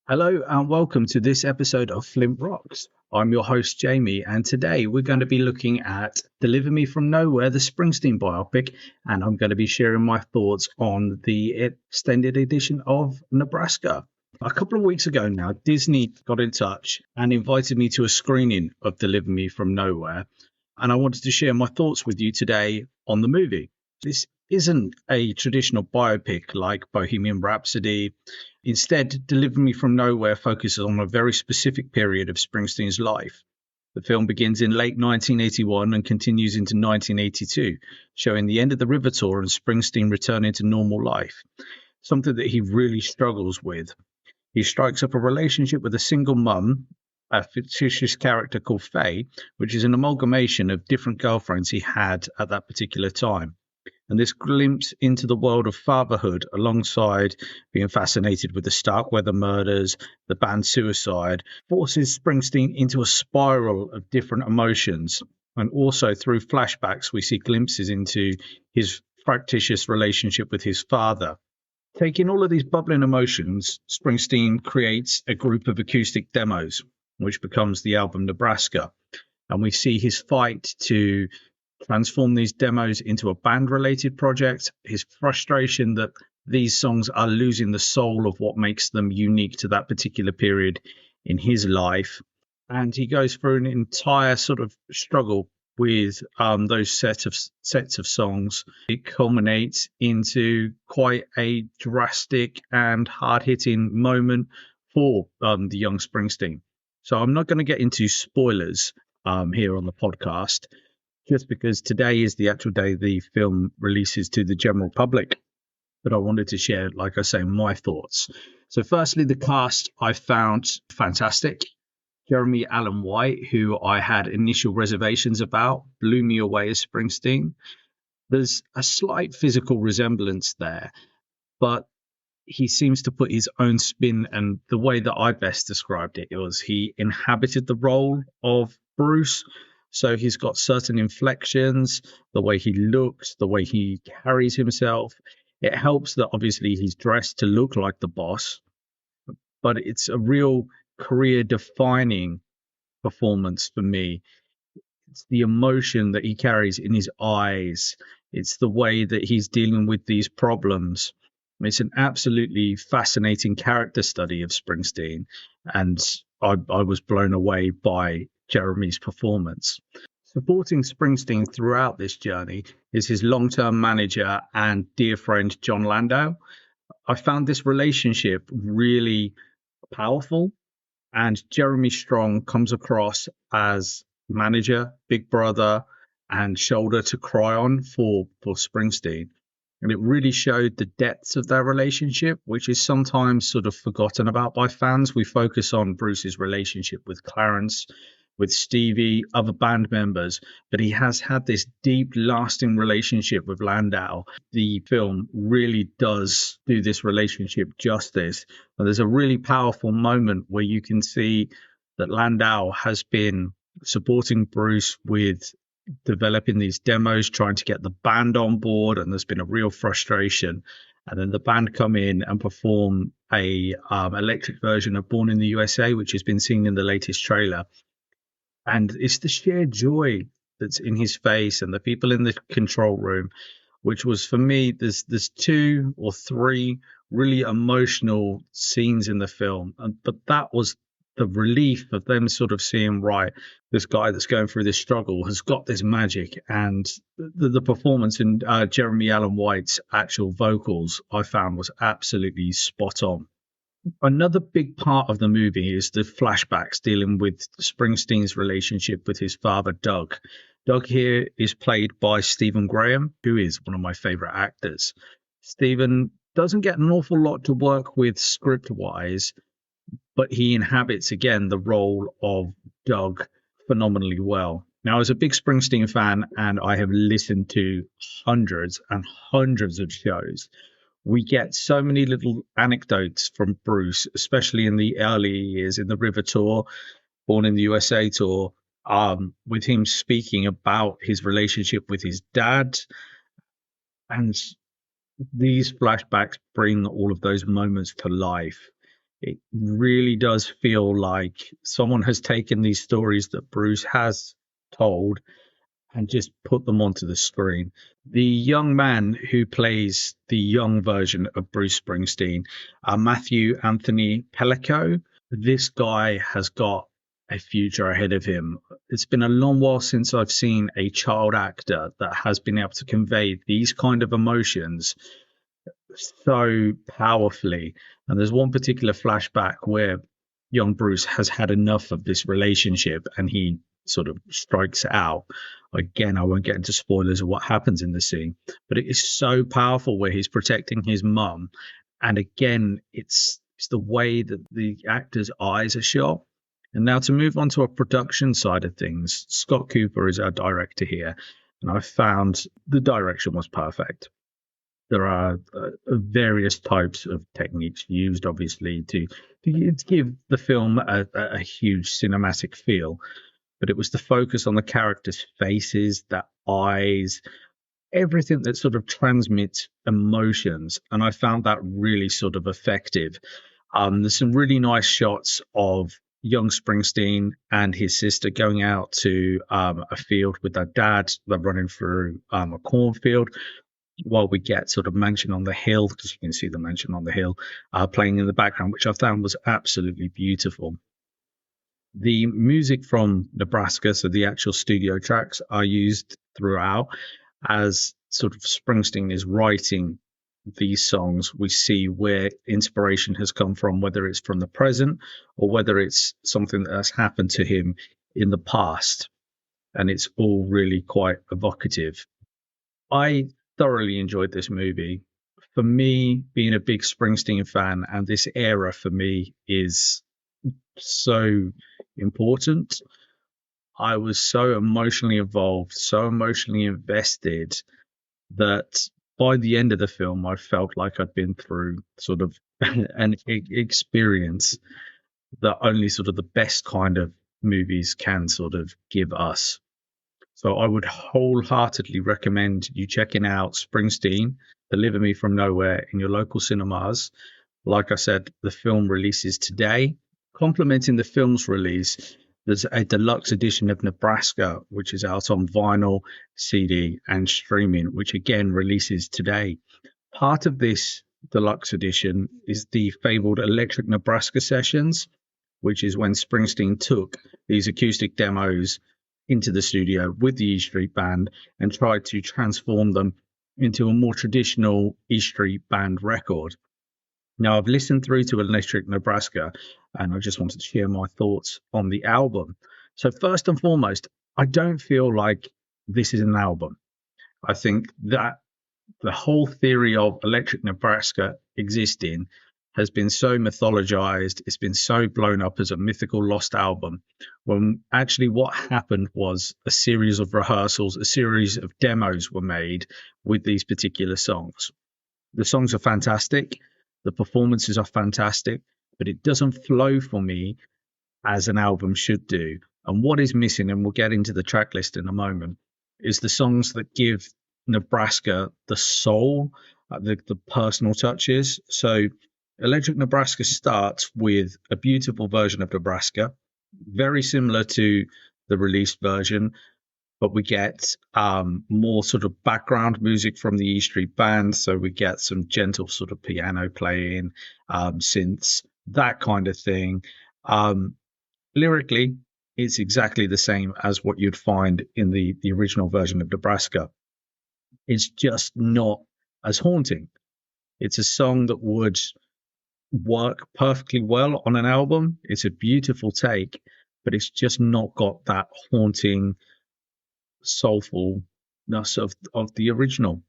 Hello and welcome to this episode of Flint Rocks. I'm your host, Jamie, and today we're going to be looking at Deliver Me From Nowhere, the Springsteen biopic, and I'm going to be sharing my thoughts on the extended edition of Nebraska. A couple of weeks ago now, Disney got in touch and invited me to a screening of Deliver Me From Nowhere, and I wanted to share my thoughts with you today on the movie. This isn't a traditional biopic like Bohemian Rhapsody. Instead, Deliver Me From Nowhere focuses on a very specific period of Springsteen's life. The film begins in late 1981 and continues into 1982, showing the end of the River Tour and Springsteen returning to normal life, something that he really struggles with. He strikes up a relationship with a single mum, a fictitious character called Faye, which is an amalgamation of different girlfriends he had at that particular time. And this glimpse into the world of fatherhood, alongside being fascinated with the Starkweather murders, the band Suicide, forces Springsteen into a spiral of different emotions. And also through flashbacks, we see glimpses into his fractious relationship with his father. Taking all of these bubbling emotions, Springsteen creates a group of acoustic demos, which becomes the album Nebraska. And we see his fight to transform these demos into a band-related project, his frustration that these songs are losing the soul of what makes them unique to that particular period in his life. And he goes through an entire sort of struggle with those sets of songs. It culminates into quite a drastic and hard-hitting moment for the young Springsteen. So I'm not going to get into spoilers here on the podcast, just because today is the actual day the film releases to the general public. But I wanted to share, like I say, my thoughts. So firstly, the cast I found fantastic. Jeremy Allen White, who I had initial reservations about, blew me away as Springsteen. There's a slight physical resemblance there, but he seems to put his own spin, and the way that I best described it was he inhabited the role of Bruce. So he's got certain inflections, the way he looks, the way he carries himself. It helps that obviously he's dressed to look like the boss, but it's a real career-defining performance for me. It's the emotion that he carries in his eyes. It's the way that he's dealing with these problems. It's an absolutely fascinating character study of Springsteen, and I was blown away by Jeremy's performance. Supporting Springsteen throughout this journey is his long-term manager and dear friend, John Landau. I found this relationship really powerful, and Jeremy Strong comes across as manager, big brother, and shoulder to cry on for Springsteen. And it really showed the depths of their relationship, which is sometimes sort of forgotten about by fans. We focus on Bruce's relationship with Clarence, with Stevie, other band members, but he has had this deep, lasting relationship with Landau. The film really does do this relationship justice. And there's a really powerful moment where you can see that Landau has been supporting Bruce with developing these demos, trying to get the band on board, and there's been a real frustration. And then the band come in and perform a electric version of Born in the USA, which has been seen in the latest trailer. And it's the sheer joy that's in his face and the people in the control room, which was, for me, there's two or three really emotional scenes in the film. But that was the relief of them sort of seeing, right, this guy that's going through this struggle has got this magic. And the performance in Jeremy Allen White's actual vocals, I found, was absolutely spot on. Another big part of the movie is the flashbacks dealing with Springsteen's relationship with his father, Doug. Doug here is played by Stephen Graham, who is one of my favorite actors. Stephen doesn't get an awful lot to work with script-wise, but he inhabits, again, the role of Doug phenomenally well. Now, as a big Springsteen fan, and I have listened to hundreds and hundreds of shows, we get so many little anecdotes from Bruce, especially in the early years in the River Tour, Born in the USA tour, with him speaking about his relationship with his dad. And these flashbacks bring all of those moments to life. It really does feel like someone has taken these stories that Bruce has told and just put them onto the screen. The young man who plays the young version of Bruce Springsteen, Matthew Anthony Pellico, this guy has got a future ahead of him. It's been a long while since I've seen a child actor that has been able to convey these kind of emotions so powerfully. And there's one particular flashback where young Bruce has had enough of this relationship and he sort of strikes out. Again, I won't get into spoilers of what happens in the scene, but it is so powerful where he's protecting his mum. And again, it's the way that the actor's eyes are shot. And now to move on to a production side of things, Scott Cooper is our director here. And I found the direction was perfect. There are various types of techniques used, obviously, to give the film a huge cinematic feel. But it was the focus on the characters' faces, their eyes, everything that sort of transmits emotions. And I found that really sort of effective. There's some really nice shots of young Springsteen and his sister going out to a field with their dad. They're running through a cornfield while we get sort of Mansion on the Hill, because you can see the Mansion on the Hill playing in the background, which I found was absolutely beautiful. The music from Nebraska, so the actual studio tracks, are used throughout as sort of Springsteen is writing these songs. We see where inspiration has come from, whether it's from the present or whether it's something that has happened to him in the past. And it's all really quite evocative. I thoroughly enjoyed this movie. For me, being a big Springsteen fan, and this era for me is so important. I was so emotionally involved, so emotionally invested that by the end of the film, I felt like I'd been through sort of an experience that only sort of the best kind of movies can sort of give us. So I would wholeheartedly recommend you checking out Springsteen, Deliver Me From Nowhere in your local cinemas. Like I said, the film releases today. Complementing the film's release, there's a deluxe edition of Nebraska, which is out on vinyl, CD, and streaming, which again releases today. Part of this deluxe edition is the fabled Electric Nebraska sessions, which is when Springsteen took these acoustic demos into the studio with the E Street Band and tried to transform them into a more traditional E Street Band record. Now, I've listened through to Electric Nebraska, and I just wanted to share my thoughts on the album. So first and foremost, I don't feel like this is an album. I think that the whole theory of Electric Nebraska existing has been so mythologized, it's been so blown up as a mythical lost album, when actually what happened was a series of rehearsals, a series of demos were made with these particular songs. The songs are fantastic, the performances are fantastic, but it doesn't flow for me as an album should do. And what is missing, and we'll get into the track list in a moment, is the songs that give Nebraska the soul, the personal touches. So Electric Nebraska starts with a beautiful version of Nebraska, very similar to the released version, but we get more sort of background music from the E Street Band. So we get some gentle sort of piano playing, synths, that kind of thing. Lyrically, it's exactly the same as what you'd find in the original version of Nebraska. It's just not as haunting. It's a song that would work perfectly well on an album. It's a beautiful take, but it's just not got that haunting soulfulness of the original.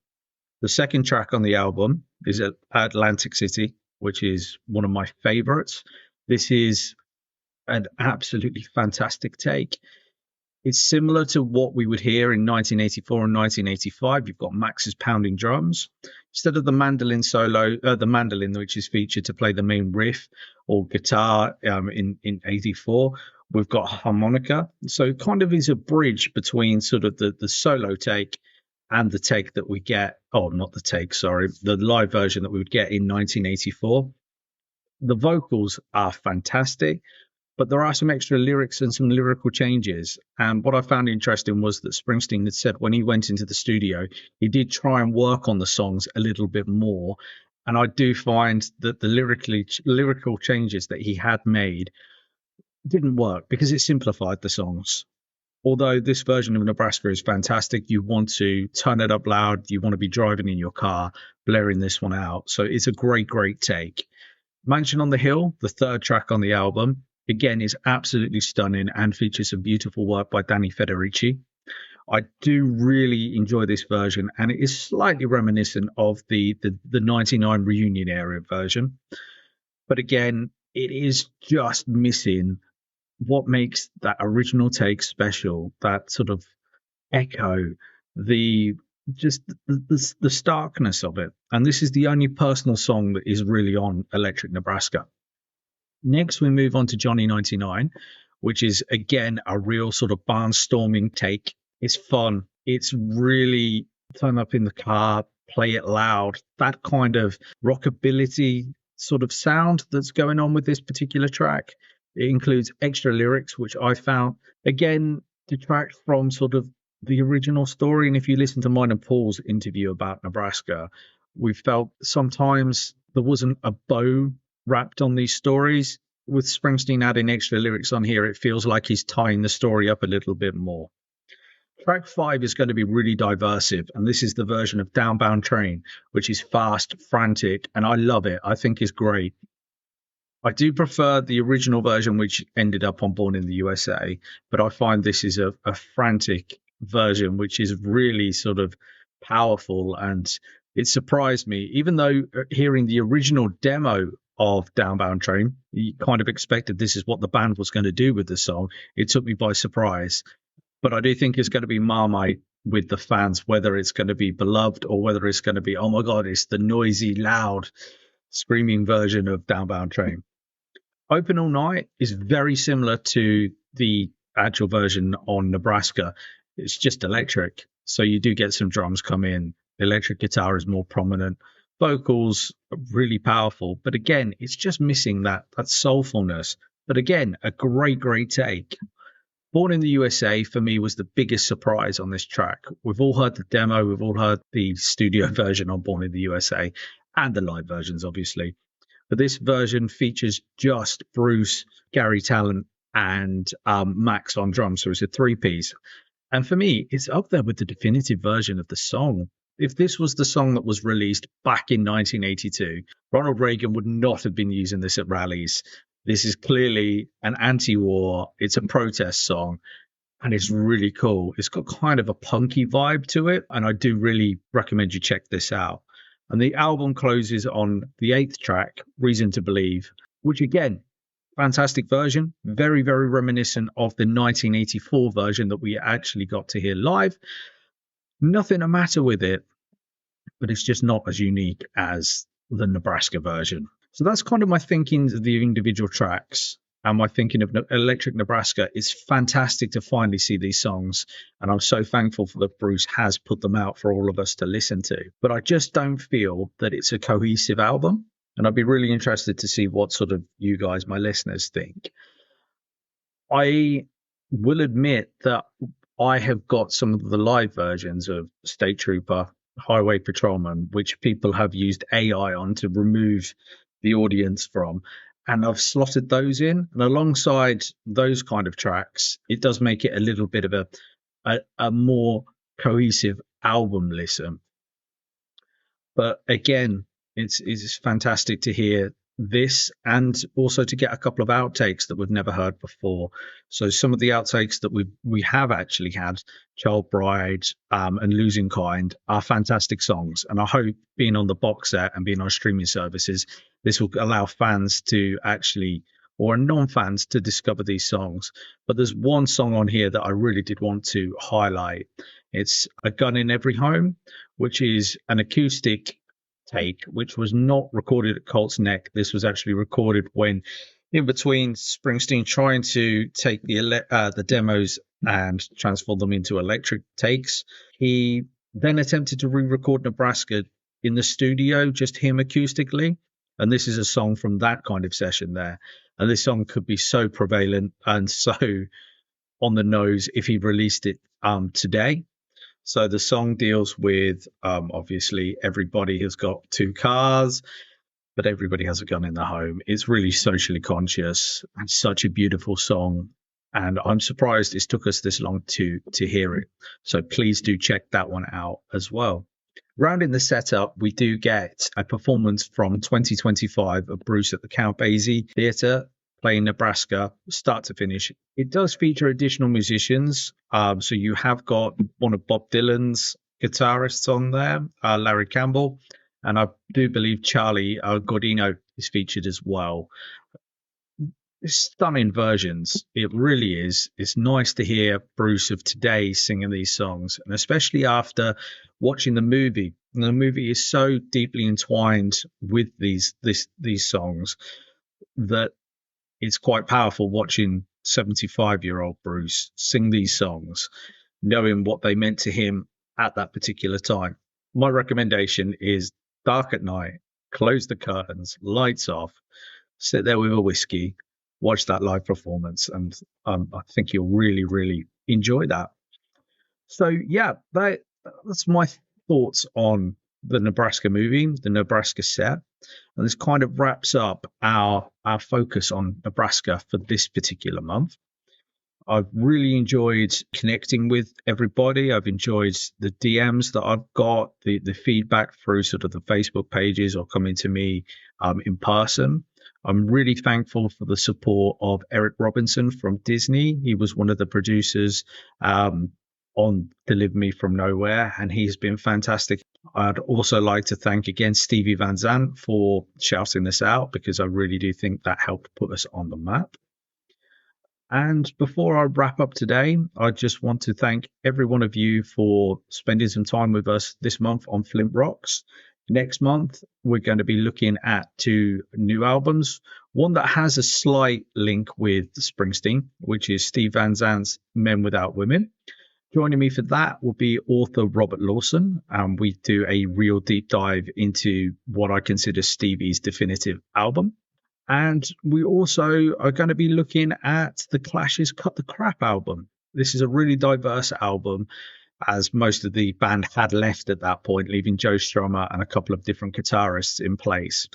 The second track on the album is Atlantic City, which is one of my favorites. This is an absolutely fantastic take. It's similar to what we would hear in 1984 and 1985. You've got Max's pounding drums. Instead of the mandolin solo, the mandolin which is featured to play the main riff, or guitar in 84, we've got harmonica. So it kind of is a bridge between sort of the solo take and the take that we get, oh, not the take, sorry, the live version that we would get in 1984. The vocals are fantastic, but there are some extra lyrics and some lyrical changes. And what I found interesting was that Springsteen had said when he went into the studio, he did try and work on the songs a little bit more. And I do find that the lyrical changes that he had made didn't work because it simplified the songs. Although this version of Nebraska is fantastic, you want to turn it up loud, you want to be driving in your car, blaring this one out. So it's a great, great take. Mansion on the Hill, the third track on the album, again is absolutely stunning and features some beautiful work by Danny Federici. I do really enjoy this version, and it is slightly reminiscent of the 99 reunion era version. But again, it is just missing what makes that original take special, that sort of echo, the the starkness of it. And this is the only personal song that is really on Electric Nebraska. Next, we move on to Johnny 99, which is again a real sort of barnstorming take. It's fun. It's really turn up in the car, play it loud. That kind of rockability sort of sound that's going on with this particular track. It includes extra lyrics, which I found again detract from sort of the original story. And if you listen to mine and Paul's interview about Nebraska, we felt sometimes there wasn't a bow wrapped on these stories. With Springsteen adding extra lyrics on here, it feels like he's tying the story up a little bit more. Track 5 is going to be really diversive, and this is the version of Downbound Train, which is fast, frantic, and I love it. I think it's great. I do prefer the original version, which ended up on Born in the USA, but I find this is a frantic version, which is really sort of powerful, and it surprised me. Even though hearing the original demo of Downbound Train, you kind of expected this is what the band was going to do with the song. It took me by surprise. But I do think it's going to be Marmite with the fans, whether it's going to be beloved or whether it's going to be, oh my God, it's the noisy, loud, screaming version of Downbound Train. Open All Night is very similar to the actual version on Nebraska. It's just electric. So you do get some drums come in. The electric guitar is more prominent. Vocals are really powerful. But again, it's just missing that soulfulness. But again, a great, great take. Born in the USA, for me, was the biggest surprise on this track. We've all heard the demo. We've all heard the studio version on Born in the USA and the live versions, obviously. But this version features just Bruce, Gary Talent, and Max on drums. So it's a three-piece. And for me, it's up there with the definitive version of the song. If this was the song that was released back in 1982, Ronald Reagan would not have been using this at rallies. This is clearly an anti-war. It's a protest song, and it's really cool. It's got kind of a punky vibe to it, and I do really recommend you check this out. And the album closes on the 8th track, Reason to Believe, which again, fantastic version, very, very reminiscent of the 1984 version that we actually got to hear live. Nothing the matter with it, but it's just not as unique as the Nebraska version. So that's kind of my thinking of the individual tracks and my thinking of Electric Nebraska. It's fantastic to finally see these songs, and I'm so thankful that Bruce has put them out for all of us to listen to. But I just don't feel that it's a cohesive album, and I'd be really interested to see what sort of you guys, my listeners, think. I will admit that I have got some of the live versions of State Trooper, Highway Patrolman, which people have used AI on to remove the audience from, and I've slotted those in. And alongside those kind of tracks, it does make it a little bit of a more cohesive album listen. But again, it's fantastic to hear this and also to get a couple of outtakes that we've never heard before. So some of the outtakes that we have actually had, Child Bride and Losing Kind, are fantastic songs, and I hope being on the box set and being on streaming services, this will allow fans to actually, or non-fans, to discover these songs. But there's one song on here that I really did want to highlight. It's A Gun in Every Home, which is an acoustic take, which was not recorded at Colt's Neck. This was actually recorded when in between Springsteen trying to take the demos and transform them into electric takes. He then attempted to re-record Nebraska in the studio, just him acoustically, And this is a song from that kind of session there. And this song could be so prevalent and so on the nose if he released it today. So the song deals with obviously everybody has got two cars, but everybody has a gun in the home. It's really socially conscious and such a beautiful song. And I'm surprised it's took us this long to hear it. So please do check that one out as well. Rounding the setup, we do get a performance from 2025 of Bruce at the Count Basie Theatre, playing Nebraska, start to finish. It does feature additional musicians. So you have got one of Bob Dylan's guitarists on there, Larry Campbell. And I do believe Charlie Gordino is featured as well. Stunning versions. It really is. It's nice to hear Bruce of today singing these songs, and especially after watching the movie. And the movie is so deeply entwined with these songs that it's quite powerful watching 75-year-old Bruce sing these songs, knowing what they meant to him at that particular time. My recommendation is dark at night, close the curtains, lights off, sit there with a whiskey, watch that live performance, and I think you'll really, really enjoy that. So yeah, that's my thoughts on the Nebraska movie, the Nebraska set, and this kind of wraps up our focus on Nebraska for this particular month. I've really enjoyed connecting with everybody. I've enjoyed the DMs that I've got, the feedback through sort of the Facebook pages or coming to me in person. I'm really thankful for the support of Eric Robinson from Disney. He was one of the producers on Deliver Me From Nowhere, and he's been fantastic. I'd also like to thank again Stevie Van Zandt for shouting this out, because I really do think that helped put us on the map. And before I wrap up today, I just want to thank every one of you for spending some time with us this month on Flint Rocks. Next month, we're going to be looking at two new albums. One that has a slight link with Springsteen, which is Steve Van Zandt's Men Without Women. Joining me for that will be author Robert Lawson. We do a real deep dive into what I consider Stevie's definitive album. And we also are going to be looking at the Clash's Cut the Crap album. This is a really diverse album, as most of the band had left at that point, leaving Joe Strummer and a couple of different guitarists in place.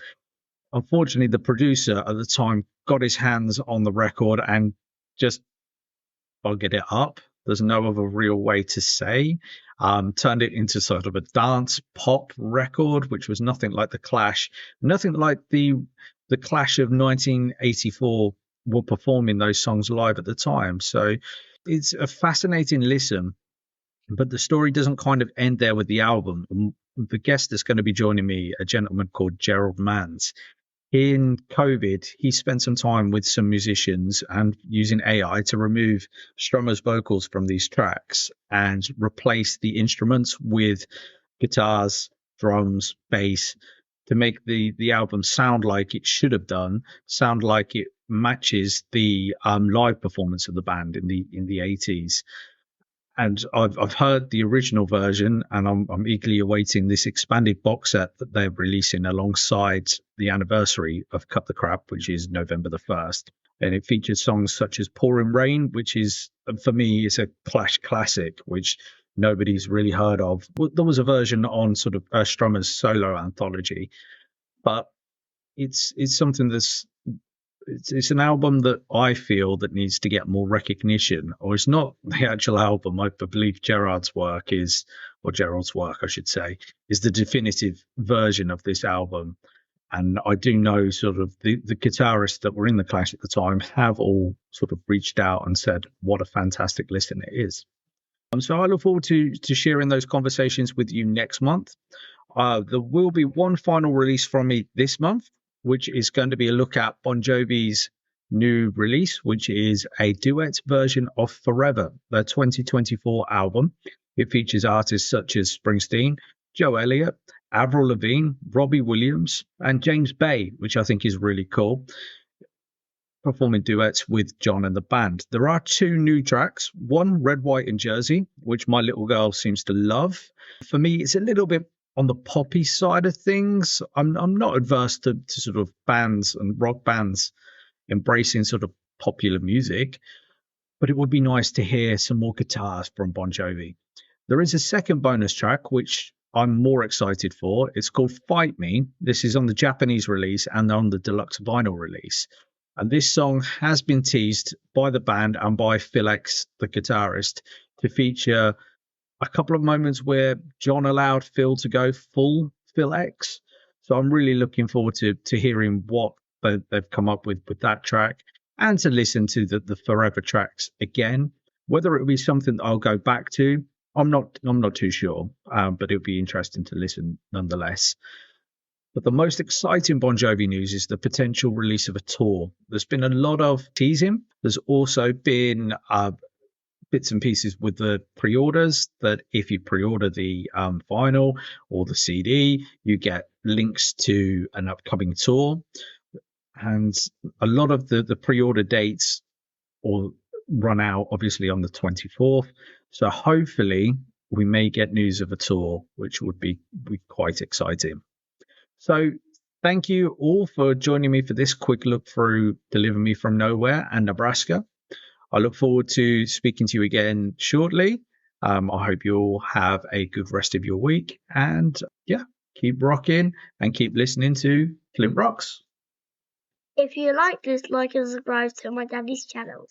Unfortunately, the producer at the time got his hands on the record and just buggered it up. There's no other real way to say. Turned it into sort of a dance pop record, which was nothing like the Clash, nothing like the Clash of 1984 were performing those songs live at the time. So it's a fascinating listen, but the story doesn't kind of end there with the album. The guest that's going to be joining me, a gentleman called Gerald Manns. In COVID, he spent some time with some musicians and using AI to remove Strummer's vocals from these tracks and replace the instruments with guitars, drums, bass, to make the album sound like it should have done, sound like it matches the live performance of the band in the 80s. And I've heard the original version, and I'm eagerly awaiting this expanded box set that they're releasing alongside the anniversary of Cut the Crap, which is November the 1st. And it features songs such as Pouring Rain, which is, for me, is a Clash classic, which nobody's really heard of. There was a version on sort of Strummer's solo anthology, but it's something that's it's an album that I feel that needs to get more recognition. Or it's not the actual album. I believe Gerald's work, I should say, is the definitive version of this album. And I do know sort of the guitarists that were in the Clash at the time have all sort of reached out and said what a fantastic listen it is. So I look forward to sharing those conversations with you next month. There will be one final release from me this month, which is going to be a look at Bon Jovi's new release, which is a duet version of Forever, their 2024 album. It features artists such as Springsteen, Joe Elliott, Avril Lavigne, Robbie Williams, and James Bay, which I think is really cool, performing duets with John and the band. There are two new tracks, one Red, White and Jersey, which my little girl seems to love. For me, it's a little bit on the poppy side of things. I'm not adverse to sort of bands and rock bands embracing sort of popular music, but it would be nice to hear some more guitars from Bon Jovi. There is a second bonus track which I'm more excited for. It's called Fight Me. This is on the Japanese release and on the deluxe vinyl release. And this song has been teased by the band and by Phil X, the guitarist, to feature a couple of moments where John allowed Phil to go full Phil X. So I'm really looking forward to hearing what they've come up with that track, and to listen to the Forever tracks again. Whether it will be something that I'll go back to, I'm not too sure, but it'll be interesting to listen nonetheless. But the most exciting Bon Jovi news is the potential release of a tour. There's been a lot of teasing. There's also been bits and pieces with the pre-orders, that if you pre-order the vinyl or the CD, you get links to an upcoming tour. And a lot of the pre-order dates will run out obviously on the 24th. So hopefully we may get news of a tour, which would be quite exciting. So thank you all for joining me for this quick look through Deliver Me From Nowhere and Nebraska. I look forward to speaking to you again shortly. I hope you all have a good rest of your week, and keep rocking and keep listening to Flint Rocks. If you like this, like and subscribe to my daddy's channel.